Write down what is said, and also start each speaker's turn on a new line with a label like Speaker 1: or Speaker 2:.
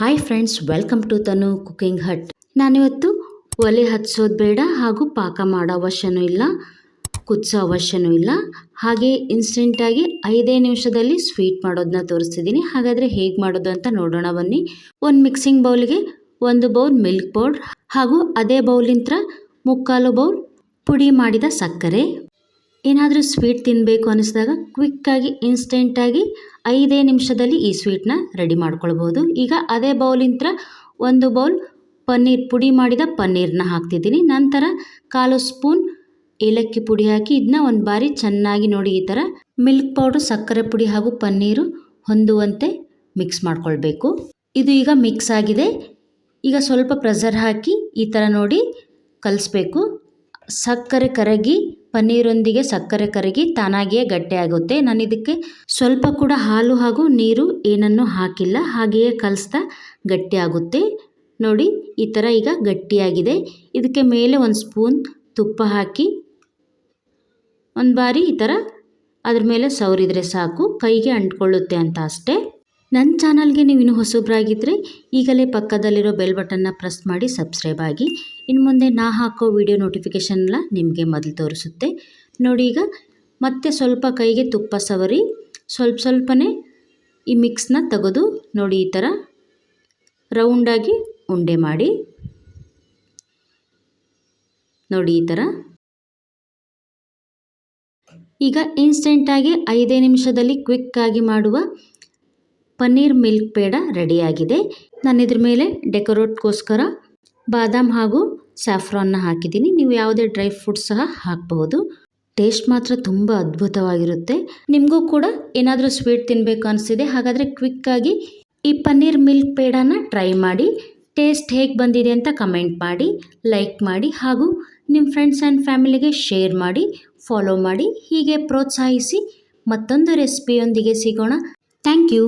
Speaker 1: Hi friends, welcome to Tanu cooking hut. ನಾನಿವತ್ತು ಒಲೆ ಹಚ್ಚೋದು ಬೇಡ ಹಾಗೂ ಪಾಕ ಮಾಡೋ ಅವಶ್ಯನೂ ಇಲ್ಲ, ಕುದಿಸೋ ಅವಶ್ಯನೂ ಇಲ್ಲ. ಹಾಗೆ ಇನ್ಸ್ಟೆಂಟಾಗಿ 5 ನಿಮಿಷದಲ್ಲಿ ಸ್ವೀಟ್ ಮಾಡೋದನ್ನ ತೋರಿಸ್ತಿದ್ದೀನಿ. ಹಾಗಾದರೆ ಹೇಗೆ ಮಾಡೋದು ಅಂತ ನೋಡೋಣ ಬನ್ನಿ. ಒಂದು ಮಿಕ್ಸಿಂಗ್ ಬೌಲ್ಗೆ 1 ಬೌಲ್ ಮಿಲ್ಕ್ ಪೌಡ್ರ್ ಹಾಗೂ ಅದೇ ಬೌಲಿಂದ 3/4 ಬೌಲ್ ಪುಡಿ ಮಾಡಿದ ಸಕ್ಕರೆ. ಏನಾದರೂ ಸ್ವೀಟ್ ತಿನ್ನಬೇಕು ಅನ್ನಿಸಿದಾಗ ಕ್ವಿಕ್ಕಾಗಿ ಇನ್ಸ್ಟೆಂಟಾಗಿ 5 ನಿಮಿಷದಲ್ಲಿ ಈ ಸ್ವೀಟ್ನ ರೆಡಿ ಮಾಡ್ಕೊಳ್ಬೋದು. ಈಗ ಅದೇ ಬೌಲಿಂದ 1 ಬೌಲ್ ಪುಡಿ ಮಾಡಿದ ಪನ್ನೀರನ್ನ ಹಾಕ್ತಿದ್ದೀನಿ. ನಂತರ 1/4 ಸ್ಪೂನ್ ಏಲಕ್ಕಿ ಪುಡಿ ಹಾಕಿ ಇದನ್ನ ಒಂದು ಬಾರಿ ಚೆನ್ನಾಗಿ ನೋಡಿ, ಈ ಥರ ಮಿಲ್ಕ್ ಪೌಡ್ರ್, ಸಕ್ಕರೆ ಪುಡಿ ಹಾಗೂ ಪನ್ನೀರು ಹೊಂದುವಂತೆ ಮಿಕ್ಸ್ ಮಾಡ್ಕೊಳ್ಬೇಕು. ಇದು ಈಗ ಮಿಕ್ಸ್ ಆಗಿದೆ. ಈಗ ಸ್ವಲ್ಪ ಪ್ರೆಷರ್ ಹಾಕಿ ಈ ಥರ ನೋಡಿ ಕಲಿಸ್ಬೇಕು. ಸಕ್ಕರೆ ಕರಗಿ, ಪನ್ನೀರೊಂದಿಗೆ ಸಕ್ಕರೆ ಕರಗಿ ತಾನಾಗಿಯೇ ಗಟ್ಟಿಯಾಗುತ್ತೆ. ನಾನು ಇದಕ್ಕೆ ಸ್ವಲ್ಪ ಕೂಡ ಹಾಲು ಹಾಗೂ ನೀರು ಏನನ್ನೂ ಹಾಕಿಲ್ಲ, ಹಾಗೆಯೇ ಕಲಿಸ್ತಾ ಗಟ್ಟಿಯಾಗುತ್ತೆ. ನೋಡಿ, ಈ ಥರ ಈಗ ಗಟ್ಟಿಯಾಗಿದೆ. ಇದಕ್ಕೆ ಮೇಲೆ 1 ಸ್ಪೂನ್ ತುಪ್ಪ ಹಾಕಿ ಒಂದು ಬಾರಿ ಈ ಥರ ಅದ್ರ ಮೇಲೆ ಸವರಿದರೆ ಸಾಕು, ಕೈಗೆ ಅಂಟ್ಕೊಳ್ಳುತ್ತೆ ಅಂತ ಅಷ್ಟೇ. ನನ್ನ ಚಾನಲ್ಗೆ ನೀವು ಇನ್ನೂ ಹೊಸಬ್ರಾಗಿದ್ದರೆ ಈಗಲೇ ಪಕ್ಕದಲ್ಲಿರೋ ಬೆಲ್ ಬಟನ್ನ ಪ್ರೆಸ್ ಮಾಡಿ ಸಬ್ಸ್ಕ್ರೈಬ್ ಆಗಿ. ಇನ್ನು ಮುಂದೆ ನಾ ಹಾಕೋ ವಿಡಿಯೋ ನೋಟಿಫಿಕೇಷನ್ ಎಲ್ಲ ನಿಮಗೆ ಮೊದಲು ತೋರಿಸುತ್ತೆ. ನೋಡಿ, ಈಗ ಮತ್ತೆ ಸ್ವಲ್ಪ ಕೈಗೆ ತುಪ್ಪ ಸವರಿ ಸ್ವಲ್ಪನೇ ಈ ಮಿಕ್ಸ್ನ ತೆಗೆದು ನೋಡಿ, ಈ ಥರ ರೌಂಡಾಗಿ ಉಂಡೆ ಮಾಡಿ ನೋಡಿ. ಈ ಥರ ಈಗ ಇನ್ಸ್ಟೆಂಟಾಗಿ 5 ನಿಮಿಷದಲ್ಲಿ ಕ್ವಿಕ್ಕಾಗಿ ಮಾಡುವ ಪನ್ನೀರ್ ಮಿಲ್ಕ್ ಪೇಡ ರೆಡಿಯಾಗಿದೆ. ನಾನು ಇದ್ರ ಮೇಲೆ ಡೆಕೋರೇಟ್ಗೋಸ್ಕರ ಬಾದಾಮ್ ಹಾಗೂ ಸ್ಯಾಫ್ರಾನ್ನ ಹಾಕಿದ್ದೀನಿ. ನೀವು ಯಾವುದೇ ಡ್ರೈ ಫ್ರೂಟ್ಸ್ ಸಹ ಹಾಕಬಹುದು. ಟೇಸ್ಟ್ ಮಾತ್ರ ತುಂಬ ಅದ್ಭುತವಾಗಿರುತ್ತೆ. ನಿಮಗೂ ಕೂಡ ಏನಾದರೂ ಸ್ವೀಟ್ ತಿನ್ನಬೇಕು ಅನಿಸಿದೆ, ಹಾಗಾದರೆ ಕ್ವಿಕ್ಕಾಗಿ ಈ ಪನ್ನೀರ್ ಮಿಲ್ಕ್ ಪೇಡನ ಟ್ರೈ ಮಾಡಿ. ಟೇಸ್ಟ್ ಹೇಗೆ ಬಂದಿದೆ ಅಂತ ಕಮೆಂಟ್ ಮಾಡಿ, ಲೈಕ್ ಮಾಡಿ ಹಾಗೂ ನಿಮ್ಮ ಫ್ರೆಂಡ್ಸ್ ಆ್ಯಂಡ್ ಫ್ಯಾಮಿಲಿಗೆ ಶೇರ್ ಮಾಡಿ, ಫಾಲೋ ಮಾಡಿ. ಹೀಗೆ ಪ್ರೋತ್ಸಾಹಿಸಿ. ಮತ್ತೊಂದು ರೆಸಿಪಿಯೊಂದಿಗೆ ಸಿಗೋಣ. Thank you.